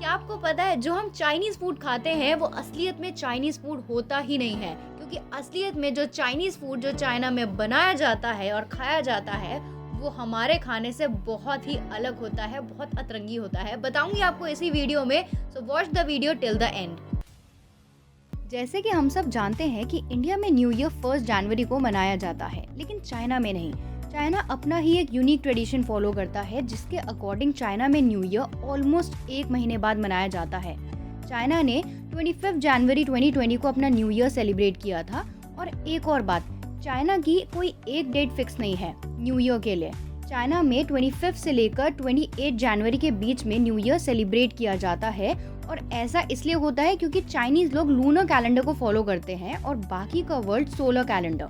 क्या आपको पता है जो हम चाइनीज फूड खाते हैं वो असलियत में चाइनीज फूड होता ही नहीं है, क्योंकि असलियत में जो चाइनीज फूड जो चाइना में बनाया जाता है और खाया जाता है वो हमारे खाने से बहुत ही अलग होता है, बहुत अतरंगी होता है। बताऊंगी आपको इसी वीडियो में, so watch the video till the end. जैसे कि हम सब जानते हैं कि इंडिया में न्यू ईयर 1 जनवरी को मनाया जाता है, लेकिन चाइना में नहीं। चाइना अपना ही एक यूनिक ट्रेडिशन फॉलो करता है, जिसके अकॉर्डिंग चाइना में न्यू ईयर ऑलमोस्ट 1 महीने बाद मनाया जाता है। चाइना ने 25 जनवरी 2020 को अपना न्यू ईयर सेलिब्रेट किया था। और एक और बात, चाइना की कोई एक डेट फिक्स नहीं है न्यू ईयर के लिए। चाइना में 25 से लेकर 28 जनवरी के बीच में न्यू ईयर सेलिब्रेट किया जाता है। और ऐसा इसलिए होता है क्योंकि चाइनीज लोग लूनर कैलेंडर को फॉलो करते हैं और बाकी का वर्ल्ड सोलर कैलेंडर।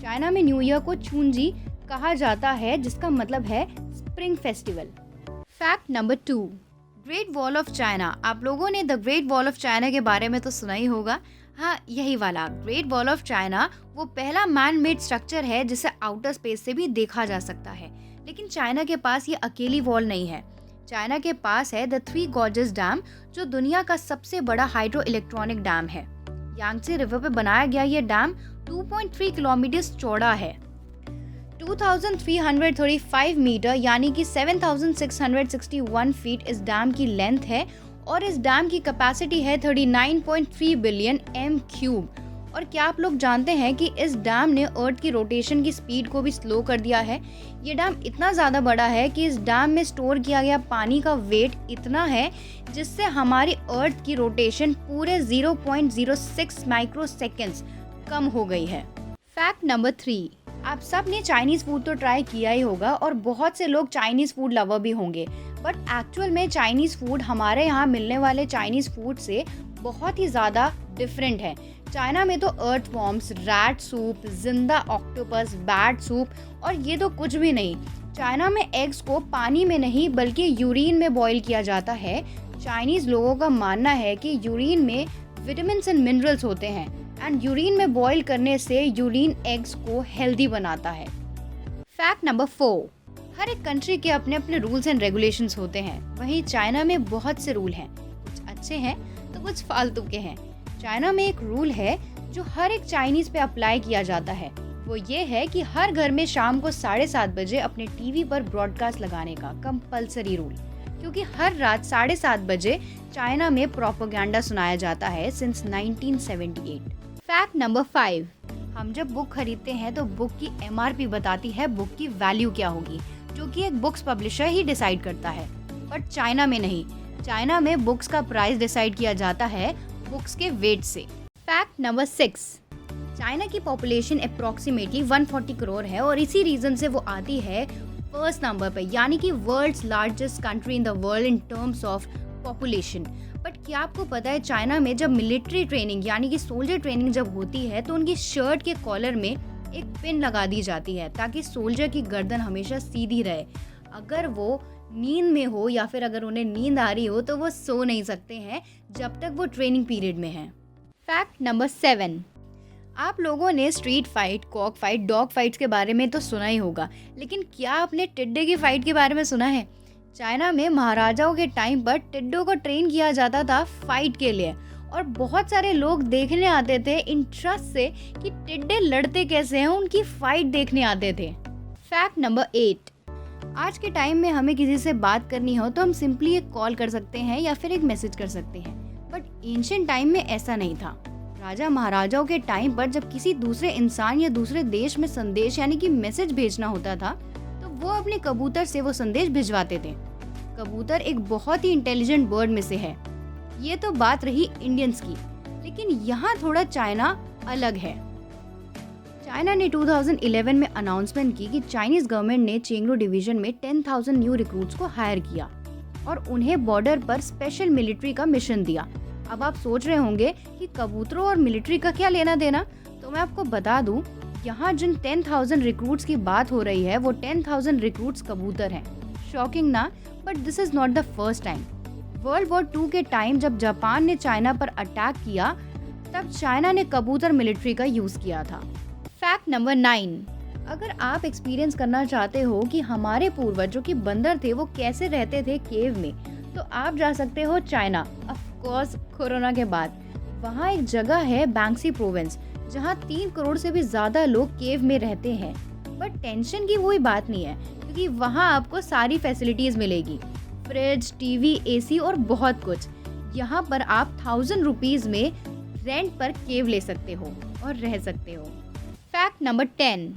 चाइना में न्यू ईयर को चुनजी कहा जाता है, जिसका मतलब है spring festival. Fact number 2, great wall of China. आप लोगों ने the great wall of China के बारे में तो सुना ही होगा। हाँ, यही वाला ग्रेट वॉल ऑफ चाइना वो पहला मैन मेड स्ट्रक्चर है जिसे आउटर स्पेस से भी देखा जा सकता है। लेकिन चाइना के पास ये अकेली वॉल नहीं है। चाइना के पास है द थ्री गॉर्जेस डैम, जो दुनिया का सबसे बड़ा हाइड्रो इलेक्ट्रॉनिक डैम है। यांगत्से रिवर पे बनाया गया ये डैम 2.3 किलोमीटर चौड़ा है। 2335 मीटर यानी कि 7661 फीट इस डैम की लेंथ है। और इस डैम की कैपेसिटी है 39.3 बिलियन एम क्यूब। और क्या आप लोग जानते हैं कि इस डैम ने अर्थ की रोटेशन की स्पीड को भी स्लो कर दिया है। ये डैम इतना ज़्यादा बड़ा है कि इस डैम में स्टोर किया गया पानी का वेट इतना है जिससे हमारी अर्थ की रोटेशन पूरे 0.06 माइक्रो सेकेंड्स कम हो गई है। फैक्ट नंबर 3, आप सब ने चाइनीज फूड तो ट्राई किया ही होगा और बहुत से लोग चाइनीज फूड लवर भी होंगे, बट एक्चुअल में चाइनीज फूड हमारे यहाँ मिलने वाले चाइनीज फूड से बहुत ही ज़्यादा डिफरेंट है। चाइना में तो अर्थवॉर्म्स, रैट सूप, जिंदा ऑक्टोपस, बैट सूप और ये तो कुछ भी नहीं। चाइना में एग्स को पानी में नहीं बल्कि यूरिन में बॉईल किया जाता है। चाइनीज लोगों का मानना है कि यूरिन में विटामिन एंड मिनरल्स होते हैं एंड यूरिन में बॉईल करने से यूरिन एग्स को हेल्दी बनाता है। फैक्ट नंबर 4, हर एक कंट्री के अपने अपने रूल्स एंड रेगुलेशंस होते हैं। वहीं चाइना में बहुत से रूल हैं, कुछ अच्छे हैं तो कुछ फालतू के हैं। चाइना में एक रूल है जो हर एक चाइनीज पे अप्लाई किया जाता है। वो ये है कि हर घर में शाम को 7:30 बजे अपने टीवी पर ब्रॉडकास्ट लगाने का कंपलसरी रूल, क्योंकि हर रात 7:30 बजे चाइना में प्रोपेगेंडा सुनाया जाता है सिंस 1978। फैक्ट नंबर 5, हम जब बुक खरीदते हैं तो बुक की MRP बताती है बुक की वैल्यू क्या होगी, जो कि एक बुक्स पब्लिशर ही डिसाइड करता है। बट चाइना में नहीं। चाइना में बुक्स का प्राइस डिसाइड किया जाता है बुक्स के वेट से। फैक्ट नंबर 6, चाइना की पॉपुलेशन अप्रोक्सीमेटली 140 करोड़ है और इसी रीजन से वो आती है फर्स्ट नंबर पे, यानी कि world's largest country in the world in terms of population. But क्या आपको पता है चाइना में जब मिलिट्री ट्रेनिंग यानी कि सोल्जर ट्रेनिंग जब होती है तो उनकी शर्ट के कॉलर में एक पिन लगा दी जाती है ताकि सोल्जर की गर्दन हमेशा सीधी रहे। अगर वो नींद में हो या फिर अगर उन्हें नींद आ रही हो तो वो सो नहीं सकते हैं जब तक वो ट्रेनिंग पीरियड में हैं। फैक्ट नंबर 7, आप लोगों ने street fight, Kock fight, dog fights के बारे में तो सुना ही होगा, लेकिन क्या आपने टिड्डे की फाइट के बारे में सुना है? चाइना में महाराजाओं के टाइम पर टिड्डों को ट्रेन किया जाता था फाइट के लिए और बहुत सारे लोग देखने आते थे इंटरेस्ट से कि टिड्डे लड़ते कैसे हैं, उनकी फाइट देखने आते थे। फैक्ट नंबर 8, आज के टाइम में हमें किसी से बात करनी हो तो हम सिंपली एक कॉल कर सकते हैं या फिर एक मैसेज कर सकते हैं, बट एंशिएंट टाइम में ऐसा नहीं था। राजा महाराजाओं के टाइम पर जब किसी दूसरे इंसान या दूसरे देश में संदेश यानी कि मैसेज भेजना होता था तो वो अपने कबूतर से वो संदेश भिजवाते थे। कबूतर एक बहुत ही इंटेलिजेंट बर्ड में से है। ये तो बात रही इंडियंस की, लेकिन यहाँ थोड़ा चाइना अलग है। चाइना ने 2011 में अनाउंसमेंट की कि चाइनीज गवर्नमेंट ने चेंगडू डिवीजन में 10,000 न्यू रिक्रूट्स को हायर किया और उन्हें बॉर्डर पर स्पेशल मिलिट्री का मिशन दिया। अब आप सोच रहे होंगे कि कबूतरों और मिलिट्री का क्या लेना देना, तो मैं आपको बता दूं, यहाँ जिन 10,000 रिक्रूट्स की बात हो रही है वो 10,000 रिक्रूट्स कबूतर हैं। शॉकिंग ना, but this is not the first time. World war 2 के टाइम जब जापान ने चाइना पर अटैक किया तब चाइना ने कबूतर मिलिट्री का यूज किया था। फैक्ट नंबर 9, अगर आप एक्सपीरियंस करना चाहते हो कि हमारे पूर्वज जो कि बंदर थे वो कैसे रहते थे केव में, तो आप जा सकते हो चाइना, ऑफ कोर्स कोरोना के बाद। वहाँ एक जगह है बैंक्सी प्रोविंस, जहाँ 3 करोड़ से भी ज़्यादा लोग केव में रहते हैं। बट टेंशन की कोई बात नहीं है, क्योंकि वहाँ आपको सारी फैसिलिटीज़ मिलेगी, फ्रिज, टीवी, एसी और बहुत कुछ। यहाँ पर आप 1000 रुपीज़ में रेंट पर केव ले सकते हो और रह सकते हो। फैक्ट नंबर 10,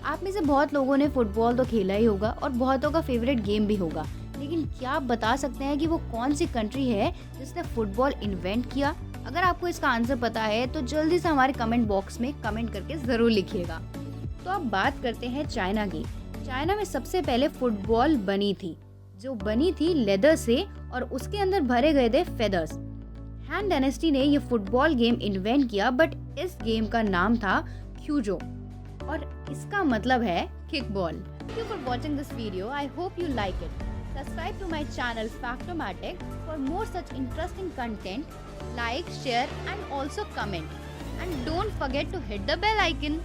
आप में से बहुत लोगों ने फुटबॉल तो खेला ही होगा और बहुतों का फेवरेट गेम भी होगा, लेकिन क्या आप बता सकते हैं कि वो कौन सी कंट्री है जिसने फुटबॉल इन्वेंट किया? अगर आपको इसका आंसर पता है तो जल्दी से हमारे कमेंट बॉक्स में कमेंट करके ज़रूर लिखिएगा। तो अब बात करते हैं चाइना की। चाइना में सबसे पहले फुटबॉल बनी थी, जो बनी थी लेदर से और उसके अंदर भरे गए थे फेदर्स। हैन डायनेस्टी ने ये फुटबॉल गेम इन्वेंट किया, बट इस गेम का नाम था क्यूजो और इसका मतलब है किकबॉल। Thank you for watching this video. I hope you like it. Subscribe to my channel Factomatic for more such interesting content. Like, share and also comment. And don't forget to hit the bell icon.